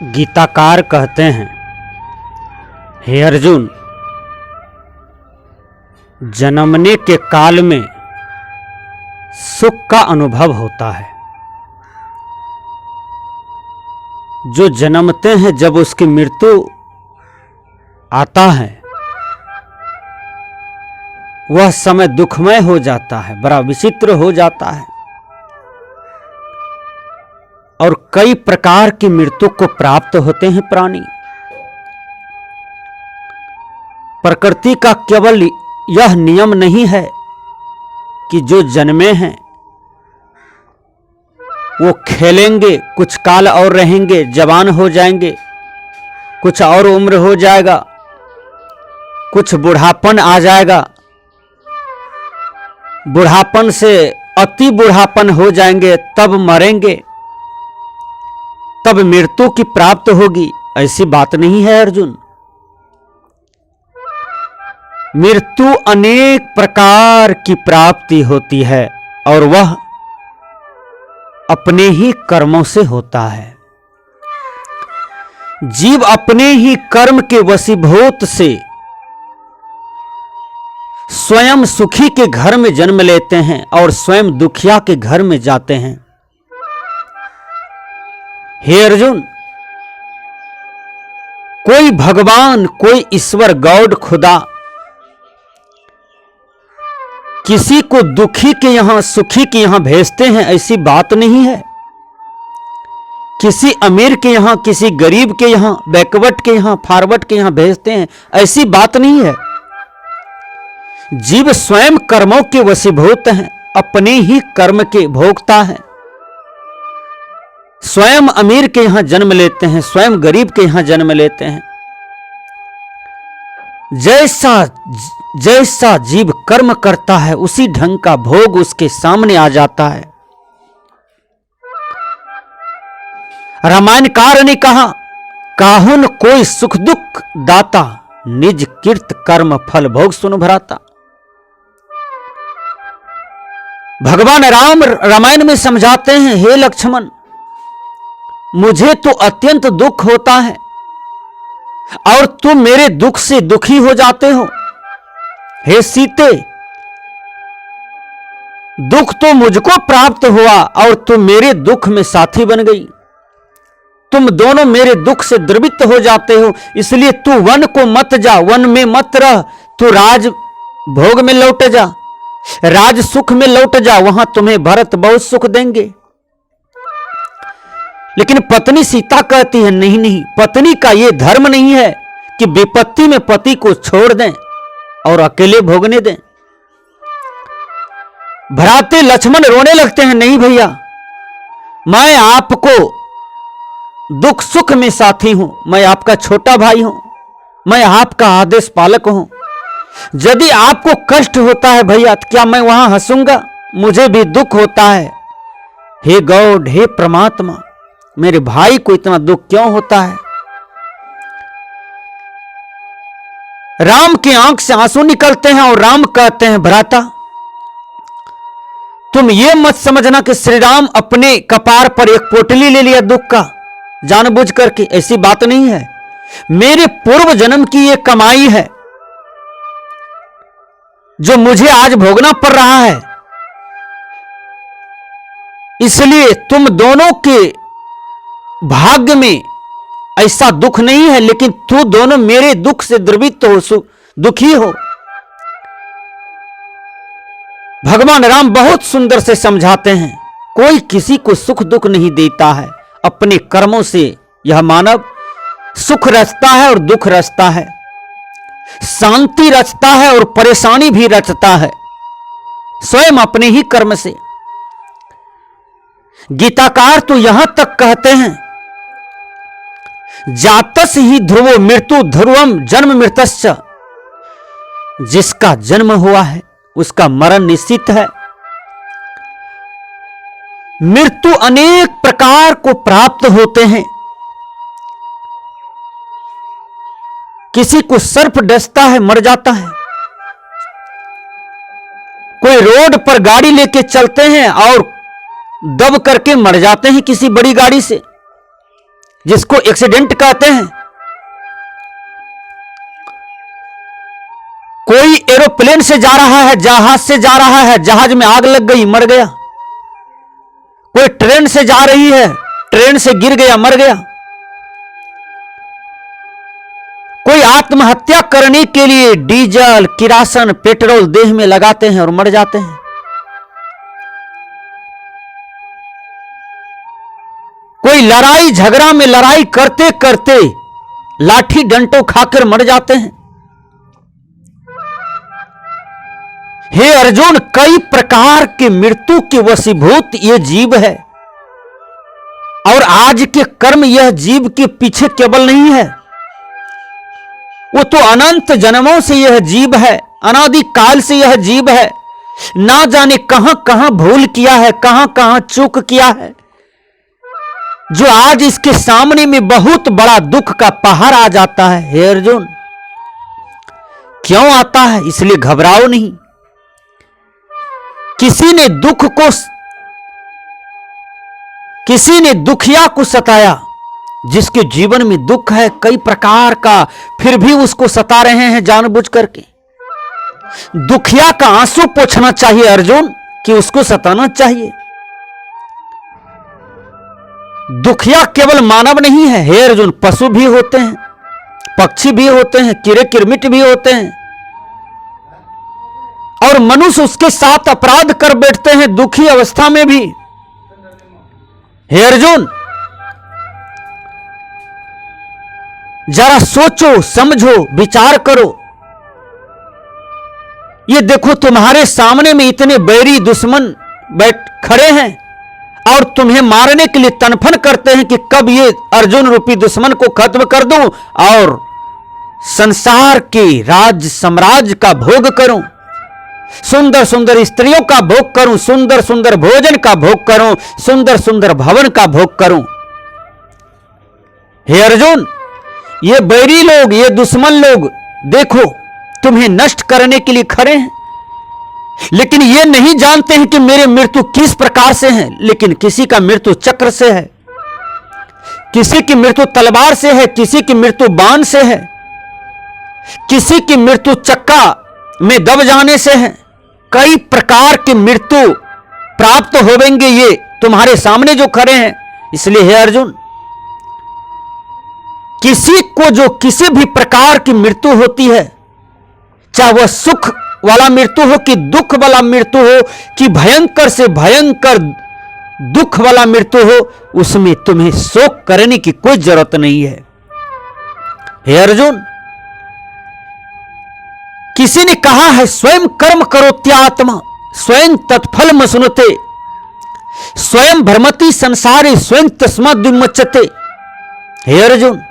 गीताकार कहते हैं, हे अर्जुन, जन्मने के काल में सुख का अनुभव होता है। जो जन्मते हैं जब उसकी मृत्यु आता है वह समय दुखमय हो जाता है, बड़ा विचित्र हो जाता है और कई प्रकार की मृत्यु को प्राप्त होते हैं प्राणी। प्रकृति का केवल यह नियम नहीं है कि जो जन्मे हैं वो खेलेंगे, कुछ काल और रहेंगे, जवान हो जाएंगे, कुछ और उम्र हो जाएगा, कुछ बुढ़ापन आ जाएगा, बुढ़ापन से अति बुढ़ापन हो जाएंगे, तब मरेंगे, तब मृत्यु की प्राप्त होगी। ऐसी बात नहीं है अर्जुन। मृत्यु अनेक प्रकार की प्राप्ति होती है और वह अपने ही कर्मों से होता है। जीव अपने ही कर्म के वशीभूत से स्वयं सुखी के घर में जन्म लेते हैं और स्वयं दुखिया के घर में जाते हैं। हे अर्जुन, कोई भगवान, कोई ईश्वर, गॉड, खुदा किसी को दुखी के यहां सुखी के यहां भेजते हैं, ऐसी बात नहीं है। किसी अमीर के यहां, किसी गरीब के यहां, बैकवर्ड के यहां, फॉरवर्ड के यहां भेजते हैं, ऐसी बात नहीं है। जीव स्वयं कर्मों के वशीभूत हैं, अपने ही कर्म के भोक्ता हैं। स्वयं अमीर के यहां जन्म लेते हैं, स्वयं गरीब के यहां जन्म लेते हैं। जैसा जैसा जीव कर्म करता है उसी ढंग का भोग उसके सामने आ जाता है। रामायणकार ने कहा, काहुन कोई सुख दुख दाता, निज कीर्त कर्म फल भोग सुन भराता। भगवान राम रामायण में समझाते हैं, हे लक्ष्मण, मुझे तो अत्यंत दुख होता है और तुम मेरे दुख से दुखी हो जाते हो। हे सीते, दुख तो मुझको प्राप्त हुआ और तुम मेरे दुख में साथी बन गई। तुम दोनों मेरे दुख से द्रवित हो जाते हो, इसलिए तू वन को मत जा, वन में मत रह, तू राज भोग में लौट जा, राज सुख में लौट जा, वहां तुम्हें भरत बहुत सुख देंगे। लेकिन पत्नी सीता कहती है, नहीं नहीं, पत्नी का यह धर्म नहीं है कि विपत्ति में पति को छोड़ दें और अकेले भोगने दें। भ्राते लक्ष्मण रोने लगते हैं, नहीं भैया, मैं आपको दुख सुख में साथी हूं, मैं आपका छोटा भाई हूं, मैं आपका आदेश पालक हूं। यदि आपको कष्ट होता है भैया तो क्या मैं वहां हंसूंगा? मुझे भी दुख होता है। हे गॉड, हे परमात्मा, मेरे भाई को इतना दुख क्यों होता है? राम की आंख से आंसू निकलते हैं और राम कहते हैं, भ्राता, तुम ये मत समझना कि श्री राम अपने कपार पर एक पोटली ले लिया दुख का जानबूझ करके, ऐसी बात नहीं है। मेरे पूर्व जन्म की ये कमाई है जो मुझे आज भोगना पड़ रहा है, इसलिए तुम दोनों के भाग्य में ऐसा दुख नहीं है, लेकिन तू दोनों मेरे दुख से द्रवित हो, दुखी हो। भगवान राम बहुत सुंदर से समझाते हैं, कोई किसी को सुख दुख नहीं देता है, अपने कर्मों से यह मानव सुख रचता है और दुख रचता है, शांति रचता है और परेशानी भी रचता है, स्वयं अपने ही कर्म से। गीताकार तो यहां तक कहते हैं, जातस ही ध्रुवो मृत्यु ध्रुवम जन्म मृतश्च, जिसका जन्म हुआ है उसका मरण निश्चित है। मृत्यु अनेक प्रकार को प्राप्त होते हैं। किसी को सर्प डसता है, मर जाता है। कोई रोड पर गाड़ी लेके चलते हैं और दब करके मर जाते हैं किसी बड़ी गाड़ी से। जिसको एक्सीडेंट कहते हैं। कोई एरोप्लेन से जा रहा है, जहाज से जा रहा है, जहाज में आग लग गई, मर गया। कोई ट्रेन से जा रही है, ट्रेन से गिर गया, मर गया। कोई आत्महत्या करने के लिए डीजल, किरासन, पेट्रोल देह में लगाते हैं और मर जाते हैं। कोई लड़ाई झगड़ा में लड़ाई करते करते लाठी डंटों खाकर मर जाते हैं। हे अर्जुन, कई प्रकार की मृत्यु के वशीभूत ये जीव है, और आज के कर्म यह जीव के पीछे केवल नहीं है, वो तो अनंत जन्मों से यह जीव है, अनादि काल से यह जीव है। ना जाने कहां कहां भूल किया है, कहां कहां चूक किया है, जो आज इसके सामने में बहुत बड़ा दुख का पहाड़ आ जाता है। हे अर्जुन, क्यों आता है? इसलिए घबराओ नहीं। किसी ने दुखिया को सताया, जिसके जीवन में दुख है कई प्रकार का, फिर भी उसको सता रहे हैं जानबूझ करके। दुखिया का आंसू पोंछना चाहिए अर्जुन, कि उसको सताना चाहिए। दुखिया केवल मानव नहीं है हे अर्जुन, पशु भी होते हैं, पक्षी भी होते हैं, कीड़े किरमिट भी होते हैं, और मनुष्य उसके साथ अपराध कर बैठते हैं दुखी अवस्था में भी। हे अर्जुन, जरा सोचो, समझो, विचार करो। ये देखो, तुम्हारे सामने में इतने बैरी दुश्मन बैठ खड़े हैं और तुम्हें मारने के लिए तनफन करते हैं कि कब ये अर्जुन रूपी दुश्मन को खत्म कर दूं और संसार के राज साम्राज्य का भोग करूं, सुंदर सुंदर स्त्रियों का भोग करूं, सुंदर सुंदर भोजन का भोग करूं, सुंदर सुंदर भवन का भोग करूं। हे अर्जुन, ये बैरी लोग, ये दुश्मन लोग देखो तुम्हें नष्ट करने के लिए खड़े हैं, लेकिन ये नहीं जानते हैं कि मेरे मृत्यु किस प्रकार से है। लेकिन किसी का मृत्यु चक्र से है, किसी की मृत्यु तलवार से है, किसी की मृत्यु बाण से है, किसी की मृत्यु चक्का में दब जाने से है। कई प्रकार की मृत्यु प्राप्त होवेंगे ये तुम्हारे सामने जो खड़े हैं। इसलिए हे अर्जुन, किसी को जो किसी भी प्रकार की मृत्यु होती है, चाहे वह सुख वाला मृत्यु हो कि दुख वाला मृत्यु हो कि भयंकर से भयंकर दुख वाला मृत्यु हो, उसमें तुम्हें शोक करने की कोई जरूरत नहीं है। हे अर्जुन, किसी ने कहा है स्वयं कर्म करो त्यात्मा स्वयं तत्फल मसनुते, स्वयं भ्रमति संसारे स्वयं तस्मात् विमुच्यते। हे अर्जुन,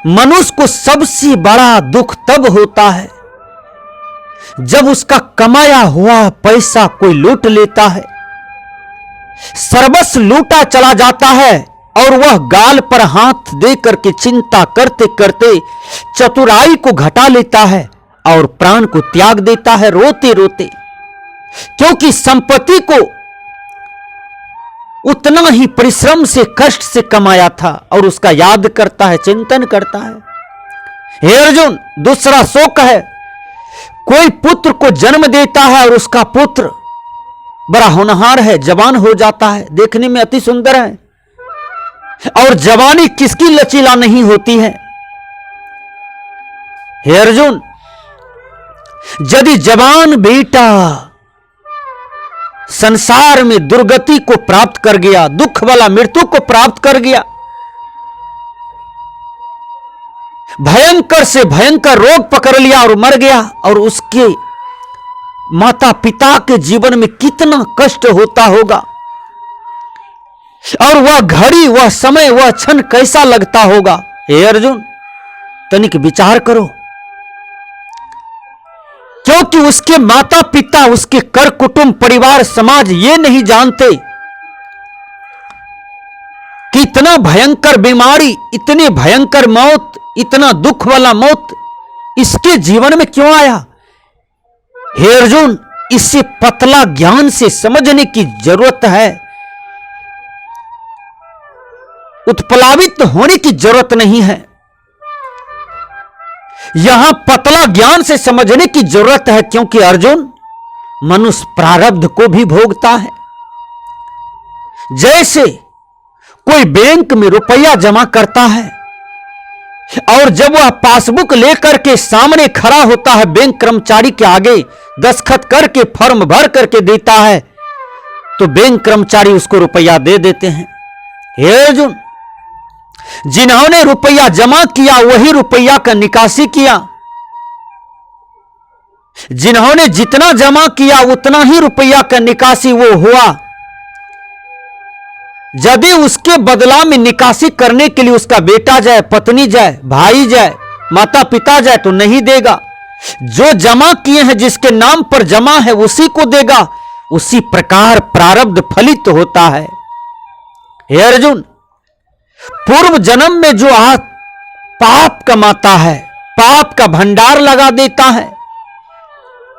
मनुष्य को सबसे बड़ा दुख तब होता है जब उसका कमाया हुआ पैसा कोई लूट लेता है, सर्वस्व लूटा चला जाता है, और वह गाल पर हाथ दे करके चिंता करते करते चतुराई को घटा लेता है और प्राण को त्याग देता है रोते रोते, क्योंकि संपत्ति को उतना ही परिश्रम से कष्ट से कमाया था और उसका याद करता है, चिंतन करता है। हे अर्जुन, दूसरा शोक है, कोई पुत्र को जन्म देता है और उसका पुत्र बड़ा होनहार है, जवान हो जाता है, देखने में अति सुंदर है, और जवानी किसकी लचीला नहीं होती है। हे अर्जुन, यदि जवान बेटा संसार में दुर्गति को प्राप्त कर गया, दुख वाला मृत्यु को प्राप्त कर गया, भयंकर से भयंकर रोग पकड़ लिया और मर गया, और उसके माता पिता के जीवन में कितना कष्ट होता होगा, और वह घड़ी, वह समय, वह क्षण कैसा लगता होगा। हे अर्जुन, तनिक विचार करो, क्योंकि उसके माता पिता, उसके कर कुटुंब परिवार समाज ये नहीं जानते कि इतना भयंकर बीमारी, इतनी भयंकर मौत, इतना दुख वाला मौत इसके जीवन में क्यों आया। हे अर्जुन, इसे पतला ज्ञान से समझने की जरूरत है। उत्प्लावित होने की जरूरत नहीं है। यहां पतला ज्ञान से समझने की जरूरत है, क्योंकि अर्जुन, मनुष्य प्रारब्ध को भी भोगता है। जैसे कोई बैंक में रुपया जमा करता है और जब वह पासबुक लेकर के सामने खड़ा होता है, बैंक कर्मचारी के आगे दस्तखत करके फॉर्म भर करके देता है, तो बैंक कर्मचारी उसको रुपया दे देते हैं। हे अर्जुन, जिन्होंने रुपया जमा किया वही रुपया का निकासी किया। जिन्होंने जितना जमा किया उतना ही रुपया का निकासी वो हुआ। यदि उसके बदला में निकासी करने के लिए उसका बेटा जाए, पत्नी जाए, भाई जाए, माता पिता जाए तो नहीं देगा। जो जमा किए हैं, जिसके नाम पर जमा है उसी को देगा। उसी प्रकार प्रारब्ध फलित होता है। हे अर्जुन, पूर्व जन्म में जो पाप कमाता है, पाप का भंडार लगा देता है,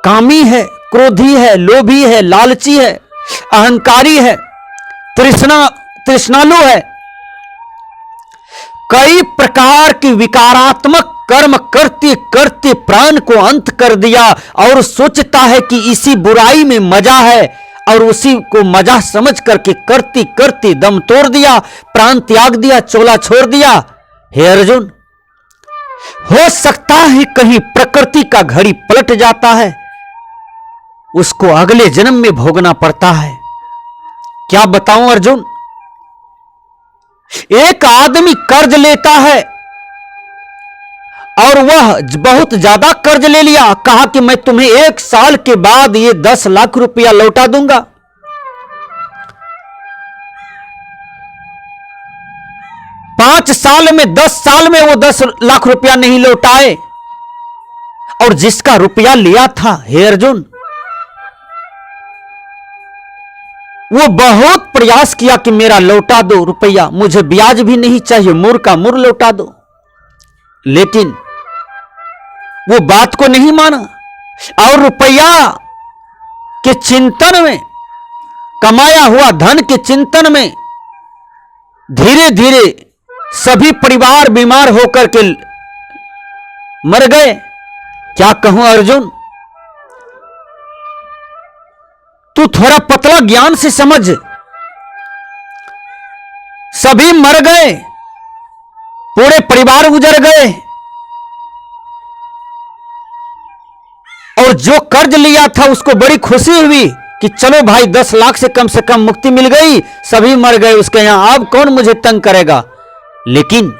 कामी है, क्रोधी है, लोभी है, लालची है, अहंकारी है, तृष्णालु है, कई प्रकार की विकारात्मक कर्म करते करते प्राण को अंत कर दिया और सोचता है कि इसी बुराई में मजा है, और उसी को मजा समझ करके करते करते दम तोड़ दिया, प्राण त्याग दिया, चोला छोड़ दिया। हे अर्जुन, हो सकता है कहीं प्रकृति का घड़ी पलट जाता है, उसको अगले जन्म में भोगना पड़ता है। क्या बताऊं अर्जुन, एक आदमी कर्ज लेता है और वह बहुत ज्यादा कर्ज ले लिया, कहा कि मैं तुम्हें 1 साल के बाद ये 10 लाख रुपया लौटा दूंगा। 5 साल में, 10 साल में वो 10 लाख रुपया नहीं लौटाए, और जिसका रुपया लिया था, हे अर्जुन, वो बहुत प्रयास किया कि मेरा लौटा दो रुपया, मुझे ब्याज भी नहीं चाहिए, मुर का मुर लौटा दो, लेकिन वो बात को नहीं माना और रुपया के चिंतन में, कमाया हुआ धन के चिंतन में धीरे धीरे सभी परिवार बीमार होकर के मर गए। क्या कहूं अर्जुन, तू थोड़ा पतला ज्ञान से समझ। सभी मर गए, पूरे परिवार गुजर गए, और जो कर्ज लिया था उसको बड़ी खुशी हुई कि चलो भाई 10 लाख से कम मुक्ति मिल गई, सभी मर गए उसके यहां, अब कौन मुझे तंग करेगा। लेकिन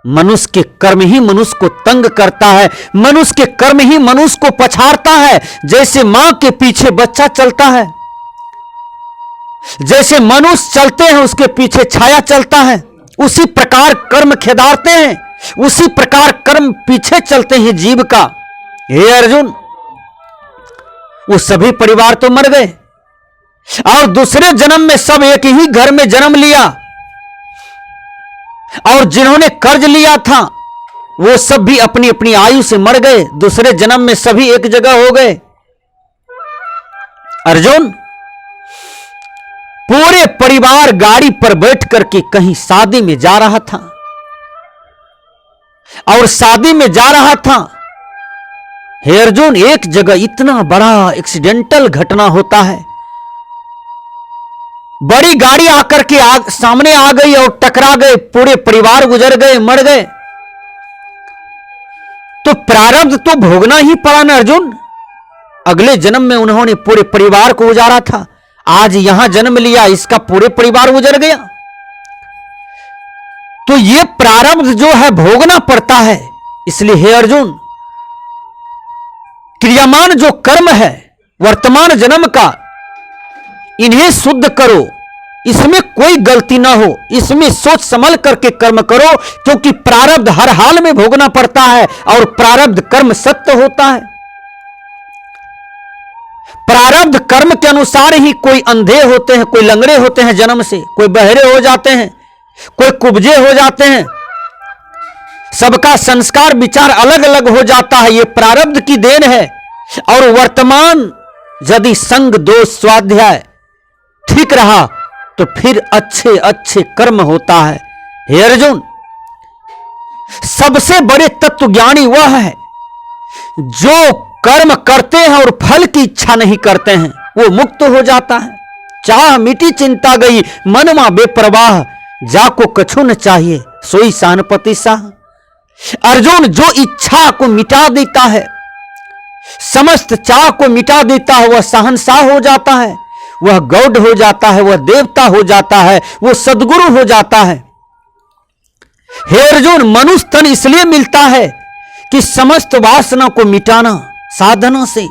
मनुष्य के कर्म ही मनुष्य को तंग करता है, मनुष्य के कर्म ही मनुष्य को पछाड़ता है। जैसे मां के पीछे बच्चा चलता है, जैसे मनुष्य चलते हैं उसके पीछे छाया चलता है, उसी प्रकार कर्म खेदारते हैं, उसी प्रकार कर्म पीछे चलते हैं जीव का। हे अर्जुन, वो सभी परिवार तो मर गए और दूसरे जन्म में सब एक ही घर में जन्म लिया, और जिन्होंने कर्ज लिया था वो सब भी अपनी अपनी आयु से मर गए। दूसरे जन्म में सभी एक जगह हो गए। अर्जुन, पूरे परिवार गाड़ी पर बैठ करके कहीं शादी में जा रहा था, और शादी में जा रहा था, हे अर्जुन, एक जगह इतना बड़ा एक्सीडेंटल घटना होता है, बड़ी गाड़ी आकर के सामने आ गई और टकरा गए, पूरे परिवार गुजर गए, मर गए। तो प्रारब्ध तो भोगना ही पड़ा ना अर्जुन। अगले जन्म में उन्होंने पूरे परिवार को गुजारा था, आज यहां जन्म लिया, इसका पूरे परिवार गुजर गया। तो ये प्रारब्ध जो है भोगना पड़ता है। इसलिए हे अर्जुन, क्रियामान जो कर्म है वर्तमान जन्म का, इन्हें शुद्ध करो, इसमें कोई गलती ना हो, इसमें सोच समझ करके कर्म करो, क्योंकि प्रारब्ध हर हाल में भोगना पड़ता है और प्रारब्ध कर्म सत्य होता है। प्रारब्ध कर्म के अनुसार ही कोई अंधे होते हैं, कोई लंगड़े होते हैं जन्म से, कोई बहरे हो जाते हैं, कोई कुब्जे हो जाते हैं, सबका संस्कार विचार अलग अलग हो जाता है। यह प्रारब्ध की देन है। और वर्तमान यदि संग दोष स्वाध्याय ठीक रहा तो फिर अच्छे अच्छे कर्म होता है। हे अर्जुन, सबसे बड़े तत्वज्ञानी वह है जो कर्म करते हैं और फल की इच्छा नहीं करते हैं, वो मुक्त हो जाता है। चाह मिटी चिंता गई, मनमा बेप्रवाह, जाको कछु न चाहिए सोई सानपति साह। अर्जुन, जो इच्छा को मिटा देता है, समस्त चाह को मिटा देता है, वह शहंशाह हो जाता है, वह गौड़ हो जाता है, वह देवता हो जाता है, वो सदगुरु हो जाता है। हे अर्जुन, मनुष्य तन इसलिए मिलता है कि समस्त वासना को मिटाना साधना से।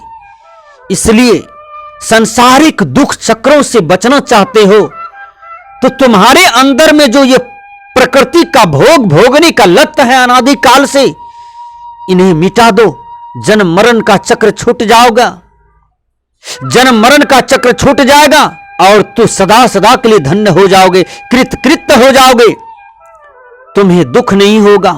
इसलिए संसारिक दुख चक्रों से बचना चाहते हो तो तुम्हारे अंदर में जो ये प्रकृति का भोग भोगने का लत है अनादिकाल से, इन्हें मिटा दो। जन्म मरण का चक्र छूट जाओगा, जन्म मरण का चक्र छूट जाएगा और तू सदा सदा के लिए धन्य हो जाओगे, कृत कृत्य हो जाओगे। तुम्हें दुख नहीं होगा,